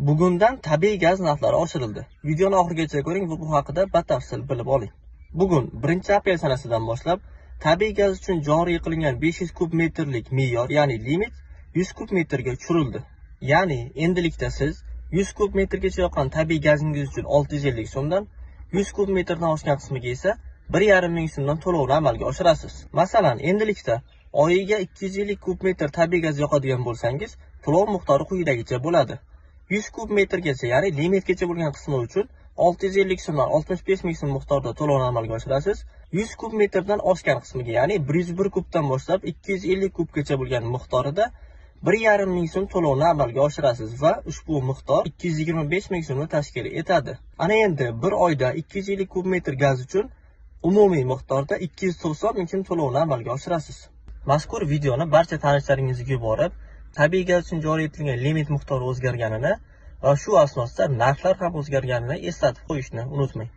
Bugundan tabiiy gaz narxlari oshirildi. Videoni oxirigacha ko'ring va bu haqida batafsil bilib oling. Bugun 1-aprel sanasidan boshlab tabiiy gaz uchun joriy qilingan 500 kub metrlik me'yor, ya'ni limit 100 kub metrga tushirildi. Ya'ni endilikda siz 100 kub metrgacha yoqqan tabiiy gazingiz uchun 650 so'mdan, 100 kub metrdan oshgan qismiga esa 1,5 ming so'mdan to'lovni amalga oshirasiz. Masalan, endilikda oyiga 250 kub metr tabiiy gaz yoqadigan bo'lsangiz, to'lov miqdori quyidagicha bo'ladi. 100 kub metrgacha, ya'ni limitgacha bo'lgan qismi uchun 650 so'mdan 65 ming so'm miqdorda to'lovni amalga oshirasiz. 100 kub metrdan oshgan qismiga, ya'ni 101 kubdan boshlab 250 kubgacha bo'lgan miqdorida 1,5 ming so'm to'lovni amalga oshirasiz va ushbu miqdor 225 ming so'mni tashkil etadi. Ana endi bir oyda 250 kub metr gaz uchun umumiy miqdorda 290 ming so'm to'lovni amalga oshirasiz. Mazkur videoni barcha tanishlaringizga yuborib, tabiiy gaz uchun joriy etilgan limit miqdori o'zgarganini va shu asosda narxlar ham o'zgarganini eslatib qo'yishni unutmang.